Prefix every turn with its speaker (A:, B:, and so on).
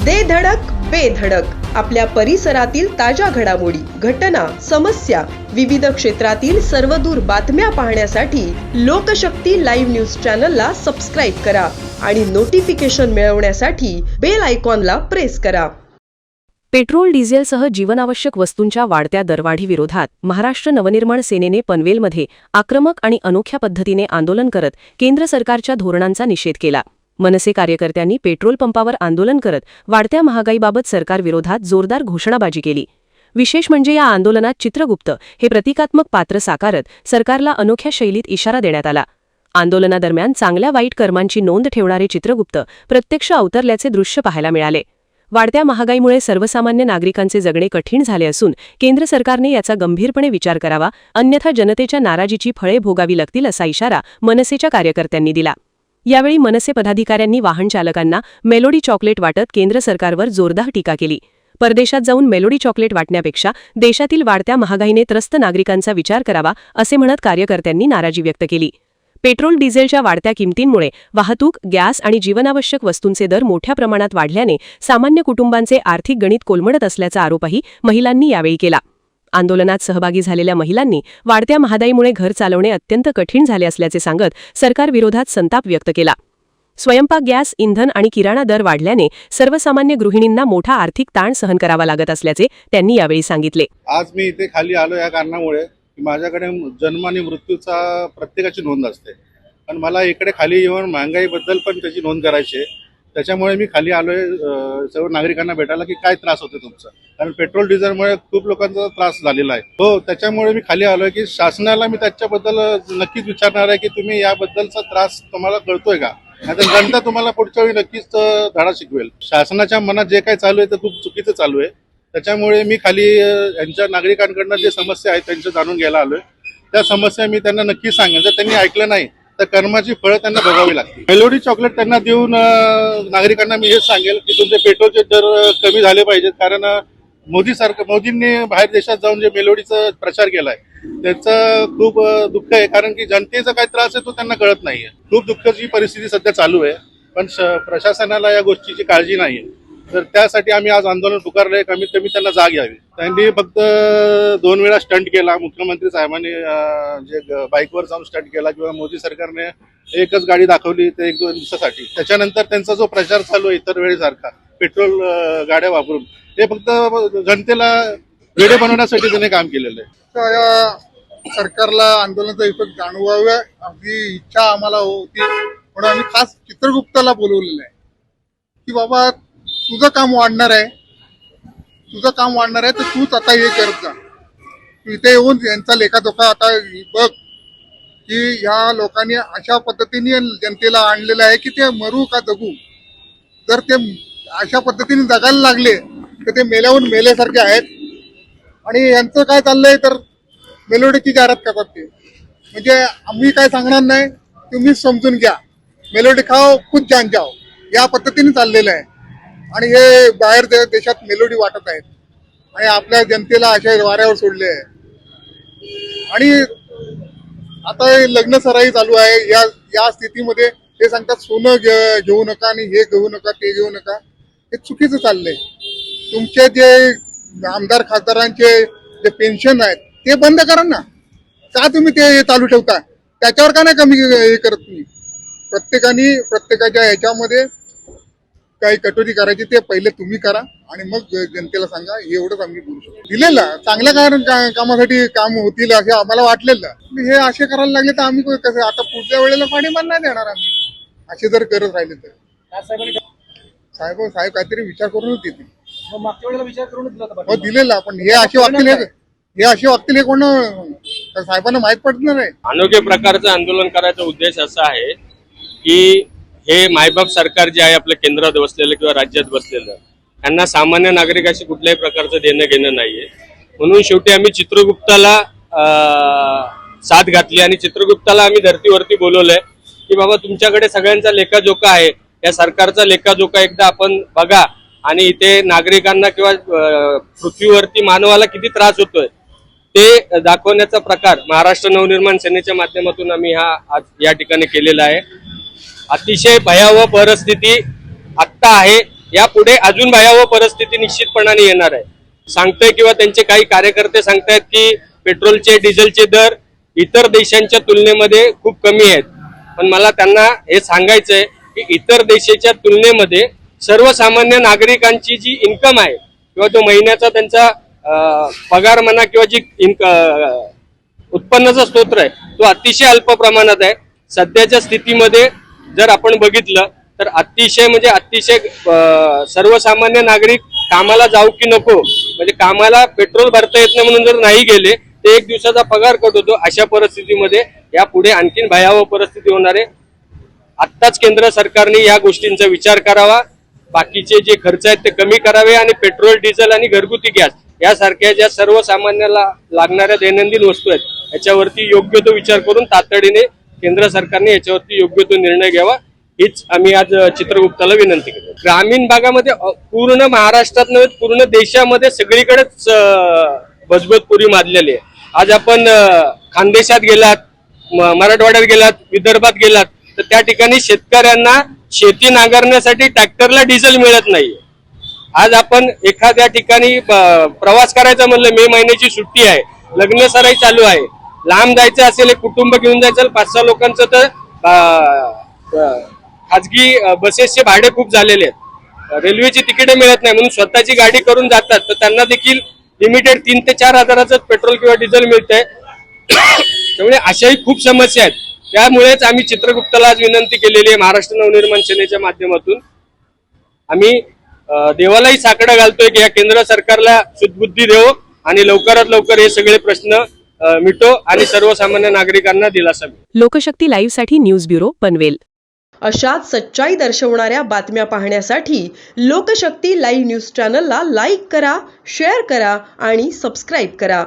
A: दे धडक बेधडक आपल्या परिसरातील ताज्या घडामोडी, घटना, समस्या, विविध क्षेत्रातील सर्वदूर बातम्या पाहण्यासाठी लोकशक्ती लाईव्ह न्यूज चॅनलला सबस्क्राईब करा आणि नोटिफिकेशन मिळवण्यासाठी बेल आयकॉनला प्रेस करा.
B: पेट्रोल डिझेलसह जीवनावश्यक वस्तूंच्या वाढत्या दरवाढीविरोधात महाराष्ट्र नवनिर्माण सेनेने पनवेलमध्ये आक्रमक आणि अनोख्या पद्धतीने आंदोलन करत केंद्र सरकारच्या धोरणांचा निषेध केला. मनसे कार्यकर्त्यांनी पेट्रोल पंपावर आंदोलन करत वाढत्या महागाईबाबत सरकारविरोधात जोरदार घोषणाबाजी केली. विशेष म्हणजे या आंदोलनात चित्रगुप्त हे प्रतिकात्मक पात्र साकारत सरकारला अनोख्या शैलीत इशारा देण्यात आला. आंदोलनादरम्यान चांगल्या वाईट कर्मांची नोंद ठेवणारे चित्रगुप्त प्रत्यक्ष अवतरल्याचे दृश्य पाहायला मिळाले. वाढत्या महागाईमुळे सर्वसामान्य नागरिकांचे जगणे कठीण झाले असून केंद्र सरकारने याचा गंभीरपणे विचार करावा, अन्यथा जनतेच्या नाराजीची फळे भोगावी लागतील असा इशारा मनसेच्या कार्यकर्त्यांनी दिला. यावेळी मनसे पदाधिकाऱ्यांनी वाहन चालकांना मेलोडी चॉकलेट वाटत केंद्र सरकारवर जोरदार टीका केली. परदेशात जाऊन मेलोडी चॉकलेट वाटण्यापेक्षा देशातील वाढत्या महागाईने त्रस्त नागरिकांचा विचार करावा असे म्हणत कार्यकर्त्यांनी नाराजी व्यक्त केली. पेट्रोल डिझेलच्या वाढत्या किमतींमुळे वाहतूक, गॅस आणि जीवनावश्यक वस्तूंचे दर मोठ्या प्रमाणात वाढल्याने सामान्य कुटुंबांचे आर्थिक गणित कोलमडत असल्याचा आरोपही महिलांनी यावेळी केला. आंदोलनात सहभागी झालेल्या महिलांनी वाढत्या महागाईमुळे घर चालवणे अत्यंत कठीण झाले असल्याचे सांगत सरकारविरोधात संताप व्यक्त केला. स्वयंपाक गॅस, इंधन आणि किराणा दर वाढल्याने सर्वसामान्य गृहिणींना मोठा आर्थिक ताण सहन करावा लागत असल्याचे त्यांनी यावेळी सांगितले.
C: आज मी इथे खाली आलो या कारणामुळे की माझ्याकडे जन्म आणि मृत्यूचा प्रत्येकाची नोंद असते, पण मला इकडे खाली येऊन महागाईबद्दल पण त्याची नोंद करायची आहे. त्याच्यामुळे मी खाली आलोय सर्व नागरिकांना भेटायला की काय त्रास होतो तुमचा, कारण पेट्रोल डिझेलमुळे खूप लोकांचा त्रास झालेला आहे. हो, त्याच्यामुळे मी खाली आलोय की शासनाला मी त्याच्याबद्दल नक्कीच विचारणार आहे की तुम्ही याबद्दलचा त्रास तुम्हाला कळतोय का, नाहीतर जनता तुम्हाला पुढच्या वेळी नक्कीच धडा शिकवेल. शासनाच्या मनात जे काही चालू आहे ते खूप चुकीचं चालू आहे. त्याच्यामुळे मी खाली यांच्या नागरिकांकडनं जे समस्या आहेत त्यांच्या जाणून घ्यायला आलोय. त्या समस्या मी त्यांना नक्की सांगेन. जर त्यांनी ऐकलं नाही तर कर्माची फळं त्यांना भोगावी लागतील. मेलोडी चॉकलेट त्यांना देऊन नागरिकांना मी हेच सांगेल की तुमचे पेट्रोलचे दर कमी झाले पाहिजेत, कारण मोदींनी बाहेर देशात जाऊन जे मेलोडीचा प्रचार केलाय त्याचं खूप दुःख आहे, कारण की जनतेचा काय त्रास आहे तो त्यांना कळत नाहीये. खूप दुःखाची परिस्थिती सध्या चालू आहे, पण प्रशासनाला या गोष्टीची काळजी नाहीये. तर त्यासाठी आम्ही आज आंदोलन पुकारलंय. कमीत कमी त्यांना जाग यावी. त्यांनी फक्त 2 वेळा स्टंट केला. मुख्यमंत्री साहेबांनी जे बाईकवर जाऊन स्टंट केला किंवा मोदी सरकारने एकच गाडी दाखवली ते 1-2 दिवसासाठी. त्याच्यानंतर त्यांचा जो प्रचार चालू आहे इतर वेळेसारखा पेट्रोल गाड्या वापरून, ते फक्त जनतेला वेडे बनवण्यासाठी त्यांनी काम केलेलं आहे.
D: या सरकारला आंदोलनाचा इफेक्ट जाणवावा अशी इच्छा आम्हाला होती, म्हणून आम्ही खास चित्रगुप्ताला बोलवलेलं आहे की बाबा तुझं काम वाढणार आहे तर तूच आता हे करत जा. तू इथे येऊन यांचा लेखाजोखा आता बघ की ह्या लोकांनी अशा पद्धतीने जनतेला आणलेलं आहे की ते मरू का जगू. जर ते अशा पद्धतीने जगायला लागले तर ते मेल्याहून मेल्यासारखे आहेत. आणि यांचं काय चाललंय तर मेलोडीची जाहिरात करतात ते, म्हणजे आम्ही काय सांगणार नाही, तुम्हीच समजून घ्या. मेलोडी खाओ खुद जान जाओ या पद्धतीने चाललेलं आहे. आणि हे बाहेर देशात मेलोडी वाटत आहेत आणि आपल्या जनतेला अशा वाऱ्यावर सोडले आहे. आणि आता लग्न सराई चालू आहे. या स्थितीमध्ये हे सांगतात सोनं घेऊ नका आणि हे घेऊ नका ते घेऊ नका. हे चुकीचं चाललंय. तुमचे जे आमदार खासदारांचे जे पेन्शन आहेत ते बंद करा ना. का तुम्ही ते चालू ठेवता? त्याच्यावर का नाही कमी हे करत तुम्ही? प्रत्येकाच्या ह्याच्यामध्ये काही कटोरी करायची ते पहिले तुम्ही करा आणि मग जनतेला सांगा. एवढंच आम्ही बोलू शकतो. दिलेलं चांगल्या कामासाठी काम होतील असे आम्हाला वाटलेलं. हे असे करायला लागले तर आम्ही कसं आता पुढच्या वेळेला पाठिंबा नाही देणार आम्ही. असे जर करत राहिले तर साहेब काहीतरी विचार करूनच देतील.
E: मागच्या वेळेला विचार करूनच दिला होता.
D: हो दिलेला, पण हे असे वागतील हे कोण साहेबांना माहित पडणार आहे.
F: अनोख्या प्रकारचं आंदोलन करायचा उद्देश असा आहे की हे मायबाप सरकार जे आहे आपल्या केंद्रात बसलेलं किंवा राज्यात बसलेलं, त्यांना सामान्य नागरिकाशी कुठल्याही प्रकारचं देणं घेणं नाहीये. म्हणून शेवटी आम्ही चित्रगुप्ताला साथ घातली आणि चित्रगुप्ताला आम्ही धर्तीवरती बोलवलंय की बाबा तुमच्याकडे सगळ्यांचा लेखाजोखा आहे, या सरकारचा लेखाजोखा एकदा आपण बघा आणि इथे नागरिकांना किंवा पृथ्वीवरती मानवाला किती त्रास होतोय ते दाखवण्याचा प्रकार महाराष्ट्र नवनिर्माण सेनेच्या माध्यमातून आम्ही हा आज या ठिकाणी केलेला आहे. अतिशय भयावह परिस्थिती आत्ता आहे. यापुढे अजून भयावह परिस्थिती निश्चितपणाने येणार आहे. सांगतोय किंवा त्यांचे काही कार्यकर्ते सांगतायत की पेट्रोलचे डिझेलचे दर इतर देशांच्या तुलनेमध्ये खूप कमी आहेत. पण मला त्यांना हे सांगायचंय की इतर देशाच्या तुलनेमध्ये सर्वसामान्य नागरिकांची जी इन्कम आहे किंवा तो महिन्याचा त्यांचा पगार म्हणा किंवा जी उत्पन्नाचा स्रोत आहे तो अतिशय अल्प प्रमाणात आहे. सध्याच्या स्थितीमध्ये जर आपण बघितलं तर अतिशय सर्वसामान्य नागरिक कामाला जाऊ की नको, म्हणजे कामाला पेट्रोल भरता येत नाही म्हणून जर नाही गेले ते एक दिवसाचा पगार कट होतो. अशा परिस्थितीमध्ये यापुढे आणखीन भयावह परिस्थिती होणार आहे. आत्ताच केंद्र सरकारने या गोष्टींचा विचार करावा. बाकीचे जे खर्च आहेत ते कमी करावे आणि पेट्रोल डिझेल आणि घरगुती गॅस यासारख्या ज्या सर्वसामान्याला लागणाऱ्या दैनंदिन वस्तू आहेत याच्यावरती योग्य तो विचार करून तातडीने केंद्र सरकारने याच्यावरती योग्य तो निर्णय घ्यावा, हीच आम्ही आज चित्रगुप्ताला विनंती केली. ग्रामीण भागामध्ये पूर्ण महाराष्ट्रात नव्हे पूर्ण देशामध्ये सगळीकडेच बजबजपुरी माजलेली आहे. आज आपण खानदेशात गेलात, मराठवाड्यात गेलात, विदर्भात गेलात तर त्या ठिकाणी शेतकऱ्यांना शेती नांगरण्यासाठी ट्रॅक्टरला डिझेल मिळत नाही. आज आपण एखाद्या ठिकाणी प्रवास करायचा म्हणलं, मे महिन्याची सुट्टी आहे, लग्न सराई चालू आहे, लांब जायचं असेल, एक कुटुंब घेऊन जायचं 5-6 लोकांचं तर खाजगी बसेसचे भाडे खूप झालेले आहेत. रेल्वेची तिकीटे मिळत नाही म्हणून स्वतःची गाडी करून जातात तर त्यांना देखील लिमिटेड 3 ते 4 हजाराचं पेट्रोल किंवा डिझेल मिळतंय. त्यामुळे अशाही खूप समस्या आहेत. त्यामुळेच आम्ही चित्रगुप्ताला आज विनंती केलेली आहे. महाराष्ट्र नवनिर्माण सेनेच्या माध्यमातून आम्ही देवालाही साकडं घालतोय की या केंद्र सरकारला सुदबुद्धी देवो आणि लवकरात लवकर हे सगळे प्रश्न मिटो आणि सर्वसामान्य नागरिकांना दिलासा मिळो.
B: लोकशक्ती लाईव्हसाठी न्यूज ब्युरो पनवेल.
A: अशाच सच्चाई दर्शवणाऱ्या बातम्या पाहण्यासाठी लोकशक्ती लाईव्ह न्यूज चॅनलला लाईक करा, शेअर करा आणि सबस्क्राईब करा.